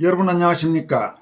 여러분 안녕하십니까?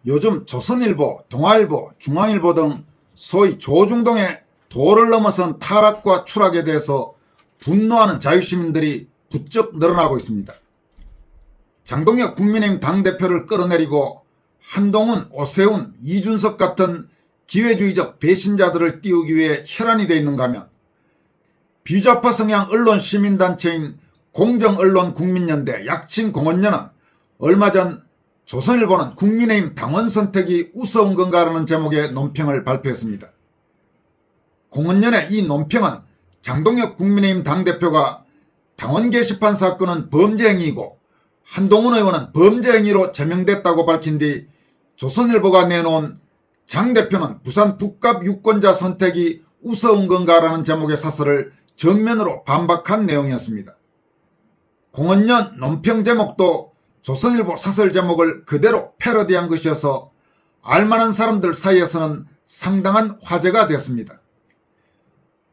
요즘 조선일보, 동아일보, 중앙일보 등 소위 조중동의 도를 넘어선 타락과 추락에 대해서 분노하는 자유시민들이 부쩍 늘어나고 있습니다. 장동혁 국민의힘 당대표를 끌어내리고 한동훈, 오세훈, 이준석 같은 기회주의적 배신자들을 띄우기 위해 혈안이 되어 있는가 하면 비좌파 성향 언론 시민단체인 공정언론국민연대 약칭 공언연은 얼마 전 조선일보는 국민의힘 당원 선택이 우스운 건가라는 제목의 논평을 발표했습니다. 공언연의 이 논평은 장동혁 국민의힘 당대표가 당원 게시판 사건은 범죄행위이고 한동훈 의원은 범죄행위로 제명됐다고 밝힌 뒤 조선일보가 내놓은 장 대표는 부산 북갑 유권자 선택이 우스운 건가라는 제목의 사설을 정면으로 반박한 내용이었습니다. 공언연 논평 제목도 조선일보 사설 제목을 그대로 패러디한 것이어서 알만한 사람들 사이에서는 상당한 화제가 됐습니다.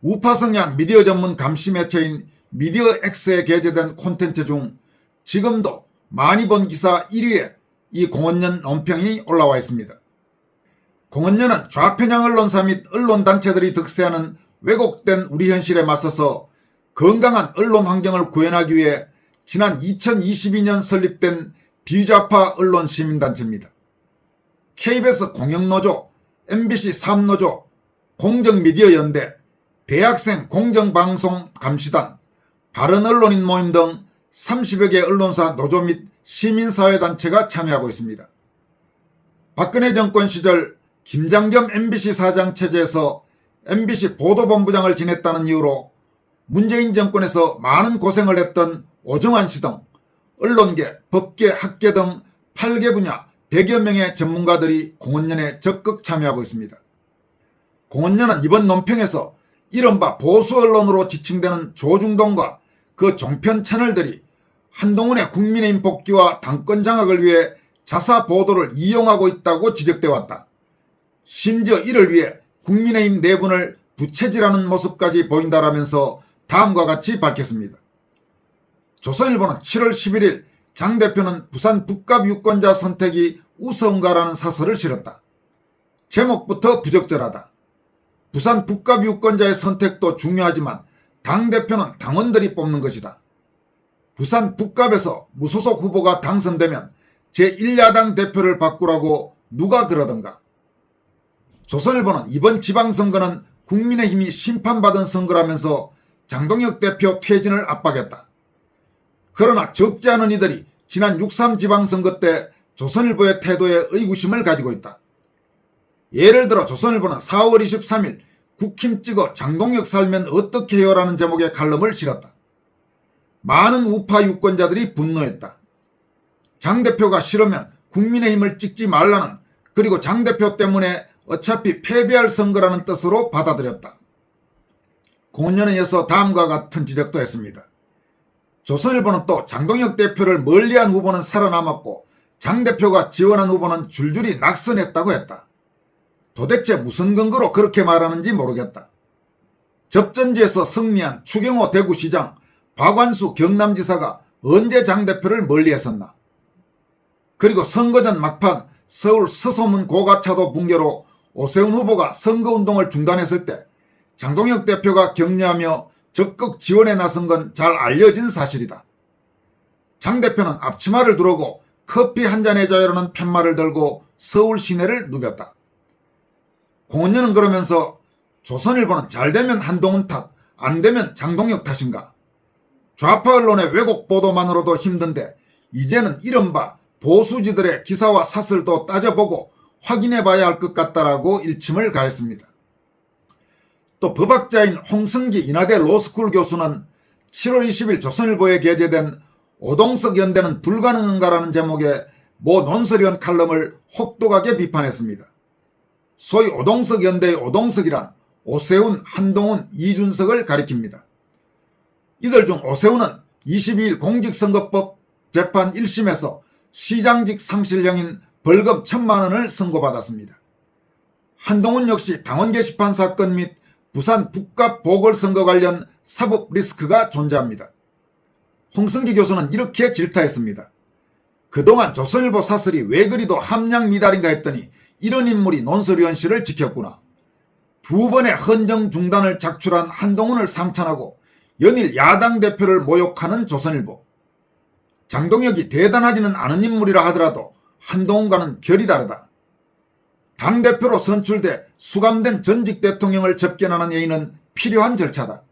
우파 성향 미디어 전문 감시 매체인 미디어X에 게재된 콘텐츠 중 지금도 많이 본 기사 1위에 이 공언연 논평이 올라와 있습니다. 공언연은 좌편향 언론사 및 언론단체들이 득세하는 왜곡된 우리 현실에 맞서서 건강한 언론 환경을 구현하기 위해 지난 2022년 설립된 비좌파 언론 시민단체입니다. KBS 공영노조, MBC 3노조, 공정미디어연대, 대학생 공정방송 감시단, 바른언론인 모임 등 30여 개 언론사 노조 및 시민사회단체가 참여하고 있습니다. 박근혜 정권 시절 김장겸 MBC 사장 체제에서 MBC 보도본부장을 지냈다는 이유로 문재인 정권에서 많은 고생을 했던 오정환 씨 등 언론계, 법계, 학계 등 8개 분야 100여 명의 전문가들이 공언연에 적극 참여하고 있습니다. 공언연은 이번 논평에서 이른바 보수 언론으로 지칭되는 조중동과 그 종편 채널들이 한동훈의 국민의힘 복귀와 당권 장악을 위해 자사 보도를 이용하고 있다고 지적돼 왔다. 심지어 이를 위해 국민의힘 내분을 부채질하는 모습까지 보인다라면서 다음과 같이 밝혔습니다. 조선일보는 7월 11일 장 대표는 부산 북갑 유권자 선택이 우스운가라는 사설을 실었다. 제목부터 부적절하다. 부산 북갑 유권자의 선택도 중요하지만 당대표는 당원들이 뽑는 것이다. 부산 북갑에서 무소속 후보가 당선되면 제1야당 대표를 바꾸라고 누가 그러던가. 조선일보는 이번 지방선거는 국민의힘이 심판받은 선거라면서 장동혁 대표 퇴진을 압박했다. 그러나 적지 않은 이들이 지난 6.3 지방선거 때 조선일보의 태도에 의구심을 가지고 있다. 예를 들어 조선일보는 4월 23일 국힘 찍어 장동혁 살면 어떻게 해요? 라는 제목의 칼럼을 실었다. 많은 우파 유권자들이 분노했다. 장 대표가 싫으면 국민의힘을 찍지 말라는, 그리고 장 대표 때문에 어차피 패배할 선거라는 뜻으로 받아들였다. 공언연에 이어서 다음과 같은 지적도 했습니다. 조선일보는 또 장동혁 대표를 멀리한 후보는 살아남았고 장 대표가 지원한 후보는 줄줄이 낙선했다고 했다. 도대체 무슨 근거로 그렇게 말하는지 모르겠다. 접전지에서 승리한 추경호 대구시장, 박완수 경남지사가 언제 장 대표를 멀리했었나. 그리고 선거 전 막판 서울 서소문 고가차도 붕괴로 오세훈 후보가 선거운동을 중단했을 때 장동혁 대표가 격려하며 적극 지원에 나선 건 잘 알려진 사실이다. 장 대표는 앞치마를 두르고 커피 한 잔 해줘요라는 팻말을 들고 서울 시내를 누볐다. 공언연은 그러면서 조선일보는 잘되면 한동훈 탓, 안되면 장동혁 탓인가. 좌파 언론의 왜곡 보도만으로도 힘든데 이제는 이른바 보수지들의 기사와 사설도 따져보고 확인해봐야 할 것 같다라고 일침을 가했습니다. 또 법학자인 홍승기 인하대 로스쿨 교수는 7월 20일 조선일보에 게재된 오동석 연대는 불가능한가라는 제목의 모 논설위원 칼럼을 혹독하게 비판했습니다. 소위 오동석 연대의 오동석이란 오세훈, 한동훈, 이준석을 가리킵니다. 이들 중 오세훈은 22일 공직선거법 재판 1심에서 시장직 상실형인 벌금 1,000만 원을 선고받았습니다. 한동훈 역시 당원 게시판 사건 및 부산 북갑 보궐선거 관련 사법 리스크가 존재합니다. 홍승기 교수는 이렇게 질타했습니다. 그동안 조선일보 사설이 왜 그리도 함량미달인가 했더니 이런 인물이 논설위원실을 지켰구나. 두 번의 헌정 중단을 작출한 한동훈을 상찬하고 연일 야당 대표를 모욕하는 조선일보. 장동혁이 대단하지는 않은 인물이라 하더라도 한동훈과는 결이 다르다. 당대표로 선출돼 수감된 전직 대통령을 접견하는 예의는 필요한 절차다.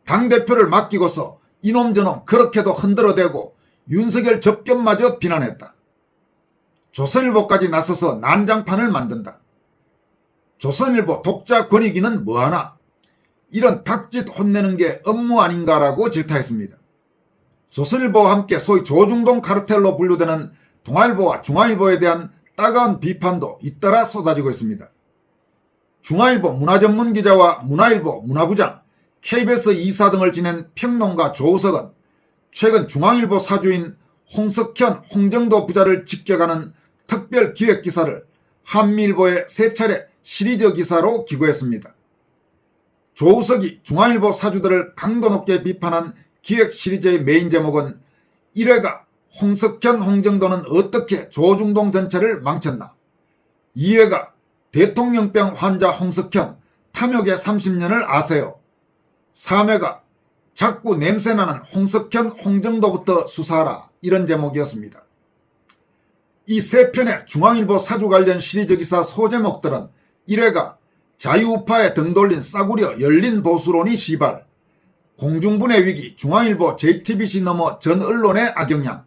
당대표를 맡기고서 이놈 저놈 그렇게도 흔들어대고 윤석열 접견마저 비난했다. 조선일보까지 나서서 난장판을 만든다. 조선일보 독자 권익위는 뭐하나? 이런 닭짓 혼내는 게 업무 아닌가라고 질타했습니다. 조선일보와 함께 소위 조중동 카르텔로 분류되는 동아일보와 중앙일보에 대한 따가운 비판도 잇따라 쏟아지고 있습니다. 중앙일보 문화전문기자와 문화일보 문화부장, KBS 이사 등을 지낸 평론가 조우석은 최근 중앙일보 사주인 홍석현, 홍정도 부자를 직격하는 특별 기획기사를 한미일보에 3차례 시리즈 기사로 기고했습니다. 조우석이 중앙일보 사주들을 강도 높게 비판한 기획 시리즈의 메인 제목은 1회가 홍석현, 홍정도는 어떻게 조중동 전체를 망쳤나, 2회가 대통령병 환자 홍석현, 탐욕의 30년을 아세요, 3회가 자꾸 냄새나는 홍석현, 홍정도부터 수사하라, 이런 제목이었습니다. 이 3편의 중앙일보 사주 관련 시리즈 기사 소제목들은 1회가 자유우파에 등 돌린 싸구려 열린 보수론이 시발, 공중분해 위기 중앙일보 JTBC 넘어 전 언론의 악영향,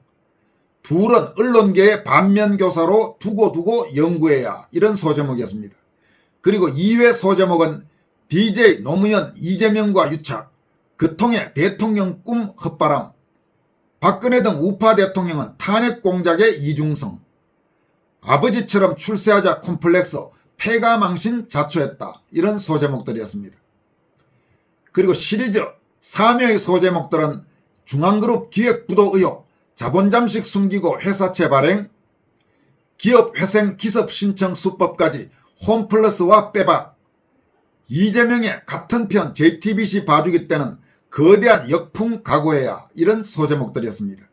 둘은 언론계의 반면교사로 두고 연구해야, 이런 소제목이었습니다. 그리고 2회 소제목은 DJ 노무현 이재명과 유착, 그통의 대통령 꿈 헛바람, 박근혜 등 우파 대통령은 탄핵 공작의 이중성, 아버지처럼 출세하자 콤플렉스, 패가망신 자초했다, 이런 소제목들이었습니다. 그리고 시리즈 3회의 소제목들은 중앙그룹 기획부도 의혹, 자본 잠식 숨기고 회사채 발행, 기업 회생 기습 신청 수법까지 홈플러스와 빼박, 이재명의 같은 편 JTBC 봐주기 때는 거대한 역풍 각오해야, 이런 소제목들이었습니다.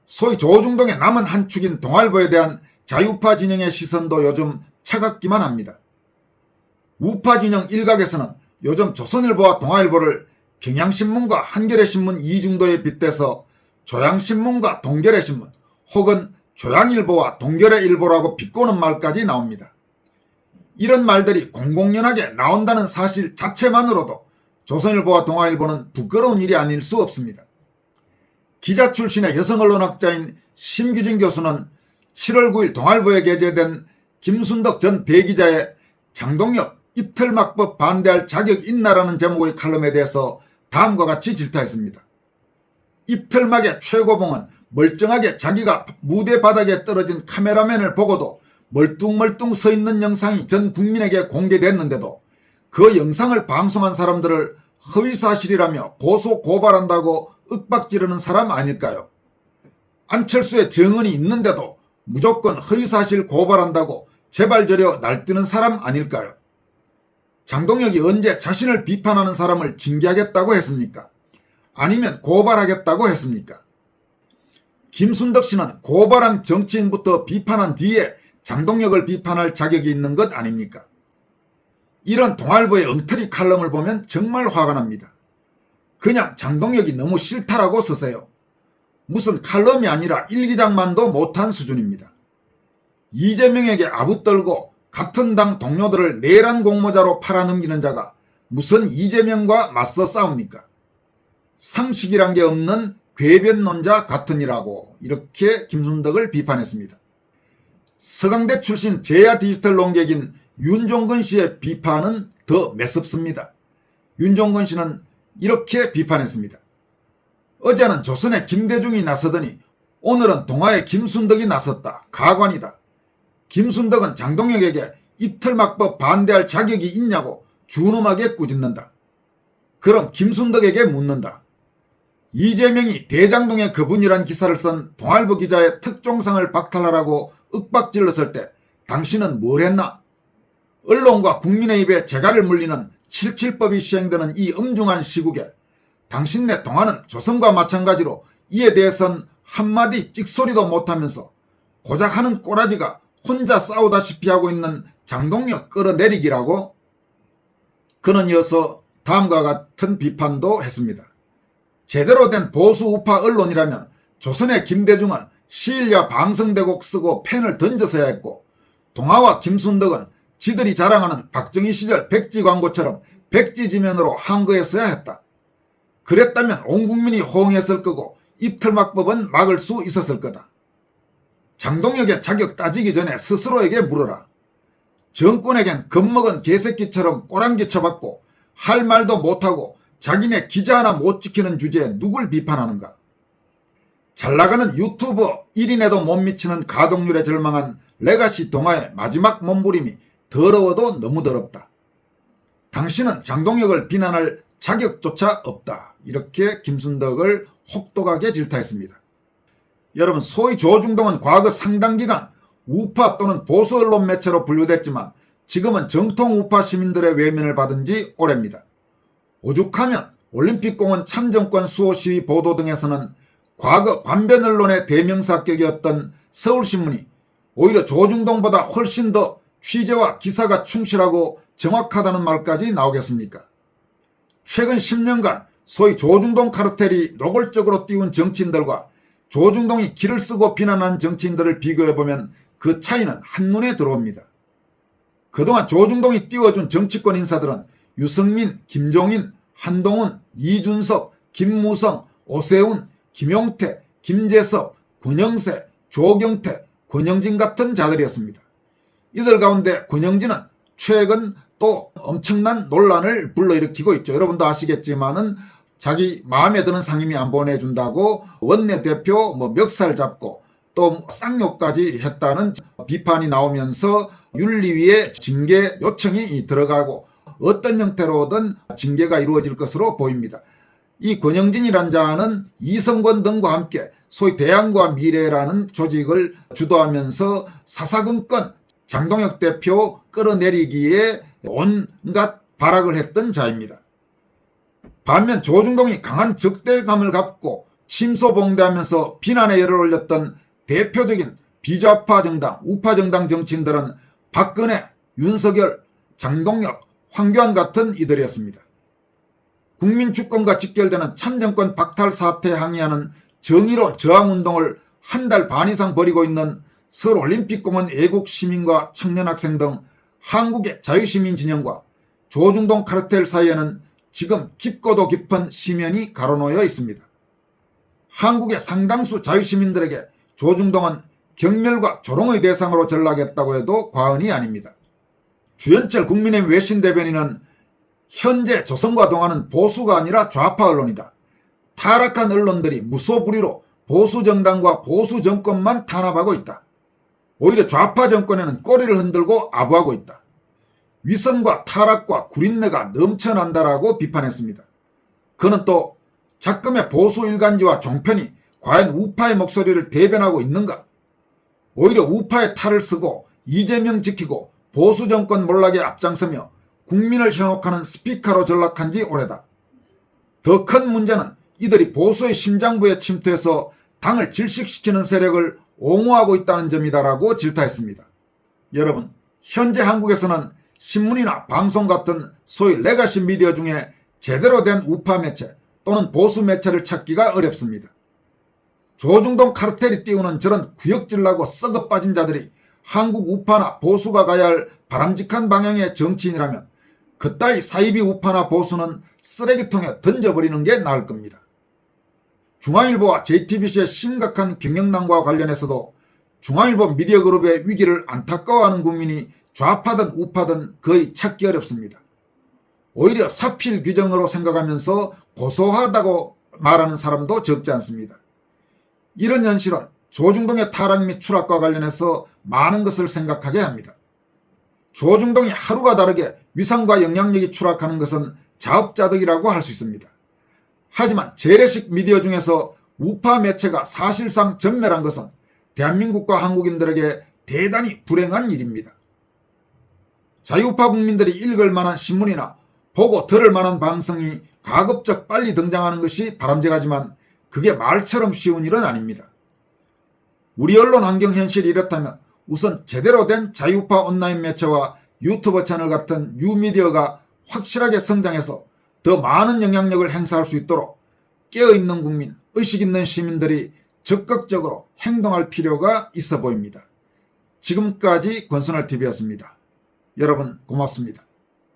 소위 조중동의 남은 한 축인 동아일보에 대한 자유파 진영의 시선도 요즘 차갑기만 합니다. 우파 진영 일각에서는 요즘 조선일보와 동아일보를 경향신문과 한겨레신문 이중도에 빗대서 조양신문과 동겨레신문 혹은 조양일보와 동겨레일보라고 비꼬는 말까지 나옵니다. 이런 말들이 공공연하게 나온다는 사실 자체만으로도 조선일보와 동아일보는 부끄러운 일이 아닐 수 없습니다. 기자 출신의 여성언론학자인 심규진 교수는 7월 9일 동아일보에 게재된 김순덕 전 대기자의 장동혁 입틀막법 반대할 자격 있나라는 제목의 칼럼에 대해서 다음과 같이 질타했습니다. 입틀막의 최고봉은 멀쩡하게 자기가 무대 바닥에 떨어진 카메라맨을 보고도 멀뚱멀뚱 서 있는 영상이 전 국민에게 공개됐는데도 그 영상을 방송한 사람들을 허위사실이라며 고소 고발한다고 윽박지르는 사람 아닐까요? 안철수의 정언이 있는데도 무조건 허위사실 고발한다고 제발 저려 날뛰는 사람 아닐까요? 장동혁이 언제 자신을 비판하는 사람을 징계하겠다고 했습니까? 아니면 고발하겠다고 했습니까? 김순덕 씨는 고발한 정치인부터 비판한 뒤에 장동혁을 비판할 자격이 있는 것 아닙니까? 이런 동아일보의 엉터리 칼럼을 보면 정말 화가 납니다. 그냥 장동혁이 너무 싫다라고 쓰세요. 무슨 칼럼이 아니라 일기장만도 못한 수준입니다. 이재명에게 아부떨고 같은 당 동료들을 내란 공모자로 팔아넘기는 자가 무슨 이재명과 맞서 싸웁니까? 상식이란 게 없는 궤변론자 같으니라고, 이렇게 김순덕을 비판했습니다. 서강대 출신 제야 디지털 논객인 윤종건 씨의 비판은 더 매섭습니다. 윤종건 씨는 이렇게 비판했습니다. 어제는 조선의 김대중이 나서더니 오늘은 동아의 김순덕이 나섰다. 가관이다. 김순덕은 장동혁에게 입틀막법 반대할 자격이 있냐고 준엄하게 꾸짖는다. 그럼 김순덕에게 묻는다. 이재명이 대장동의 그분이란 기사를 쓴 동아일보 기자의 특종상을 박탈하라고 윽박질렀을 때 당신은 뭘 했나? 언론과 국민의 입에 재갈을 물리는 7.7법이 시행되는 이 엄중한 시국에 당신네 동아는 조선과 마찬가지로 이에 대해선 한마디 찍소리도 못하면서 고작 하는 꼬라지가 혼자 싸우다시피 하고 있는 장동혁 끌어내리기라고? 그는 이어서 다음과 같은 비판도 했습니다. 제대로 된 보수 우파 언론이라면 조선의 김대중은 시일야 방성대곡 쓰고 펜을 던져서야 했고, 동아와 김순덕은 지들이 자랑하는 박정희 시절 백지 광고처럼 백지지면으로 한거했어야 했다. 그랬다면 온 국민이 호응했을 거고 입틀막법은 막을 수 있었을 거다. 장동혁의 자격 따지기 전에 스스로에게 물어라. 정권에겐 겁먹은 개새끼처럼 꼬랑지 쳐받고 할 말도 못하고 자기네 기자 하나 못 지키는 주제에 누굴 비판하는가. 잘나가는 유튜버 1인에도 못 미치는 가동률에 절망한 레가시 동아의 마지막 몸부림이 더러워도 너무 더럽다. 당신은 장동혁을 비난할 자격조차 없다. 이렇게 김순덕을 혹독하게 질타했습니다. 여러분, 소위 조중동은 과거 상당 기간 우파 또는 보수 언론 매체로 분류됐지만 지금은 정통 우파 시민들의 외면을 받은 지 오래입니다. 오죽하면 올림픽공원 참정권 수호 시위 보도 등에서는 과거 관변 언론의 대명사격이었던 서울신문이 오히려 조중동보다 훨씬 더 취재와 기사가 충실하고 정확하다는 말까지 나오겠습니까? 최근 10년간 소위 조중동 카르텔이 노골적으로 띄운 정치인들과 조중동이 길을 쓰고 비난한 정치인들을 비교해보면 그 차이는 한눈에 들어옵니다. 그동안 조중동이 띄워준 정치권 인사들은 유승민, 김종인, 한동훈, 이준석, 김무성, 오세훈, 김용태, 김재섭, 권영세, 조경태, 권영진 같은 자들이었습니다. 이들 가운데 권영진은 최근 또 엄청난 논란을 불러일으키고 있죠. 여러분도 아시겠지만은 자기 마음에 드는 상임위 안 보내준다고 원내대표 멱살 잡고 또 쌍욕까지 했다는 비판이 나오면서 윤리위에 징계 요청이 들어가고 어떤 형태로든 징계가 이루어질 것으로 보입니다. 이 권영진이란 자는 이성권 등과 함께 소위 대안과 미래라는 조직을 주도하면서 사사건건 장동혁 대표 끌어내리기에 온갖 발악을 했던 자입니다. 반면 조중동이 강한 적대감을 갖고 침소봉대하면서 비난의 열을 올렸던 대표적인 비좌파 정당, 우파 정당 정치인들은 박근혜, 윤석열, 장동혁, 황교안 같은 이들이었습니다. 국민주권과 직결되는 참정권 박탈 사태에 항의하는 정의로운 저항운동을 한 달 반 이상 벌이고 있는 서울올림픽공원 애국 시민과 청년학생 등 한국의 자유시민 진영과 조중동 카르텔 사이에는 지금 깊고도 깊은 심연이 가로놓여 있습니다. 한국의 상당수 자유시민들에게 조중동은 경멸과 조롱의 대상으로 전락했다고 해도 과언이 아닙니다. 주현철 국민의힘 외신 대변인은 현재 조선과 동아는 보수가 아니라 좌파 언론이다. 타락한 언론들이 무소불위로 보수 정당과 보수 정권만 탄압하고 있다. 오히려 좌파 정권에는 꼬리를 흔들고 아부하고 있다. 위선과 타락과 구린내가 넘쳐난다라고 비판했습니다. 그는 또 작금의 보수 일간지와 종편이 과연 우파의 목소리를 대변하고 있는가? 오히려 우파의 탈을 쓰고 이재명 지키고 보수 정권 몰락에 앞장서며 국민을 현혹하는 스피커로 전락한 지 오래다. 더 큰 문제는 이들이 보수의 심장부에 침투해서 당을 질식시키는 세력을 옹호하고 있다는 점이다라고 질타했습니다. 여러분, 현재 한국에서는 신문이나 방송 같은 소위 레가시 미디어 중에 제대로 된 우파 매체 또는 보수 매체를 찾기가 어렵습니다. 조중동 카르텔이 띄우는 저런 구역질나고 썩어 빠진 자들이 한국 우파나 보수가 가야 할 바람직한 방향의 정치인이라면 그따위 사이비 우파나 보수는 쓰레기통에 던져버리는 게 나을 겁니다. 중앙일보와 JTBC의 심각한 경영난과 관련해서도 중앙일보 미디어그룹의 위기를 안타까워하는 국민이 좌파든 우파든 거의 찾기 어렵습니다. 오히려 사필 규정으로 생각하면서 고소하다고 말하는 사람도 적지 않습니다. 이런 현실은 조중동의 타락 및 추락과 관련해서 많은 것을 생각하게 합니다. 조중동이 하루가 다르게 위상과 영향력이 추락하는 것은 자업자득이라고 할 수 있습니다. 하지만 재래식 미디어 중에서 우파 매체가 사실상 전멸한 것은 대한민국과 한국인들에게 대단히 불행한 일입니다. 자유우파 국민들이 읽을 만한 신문이나 보고 들을 만한 방송이 가급적 빨리 등장하는 것이 바람직하지만 그게 말처럼 쉬운 일은 아닙니다. 우리 언론 환경 현실이 이렇다면 우선 제대로 된 자유파 온라인 매체와 유튜브 채널 같은 뉴미디어가 확실하게 성장해서 더 많은 영향력을 행사할 수 있도록 깨어있는 국민, 의식 있는 시민들이 적극적으로 행동할 필요가 있어 보입니다. 지금까지 권순할TV였습니다. 여러분 고맙습니다.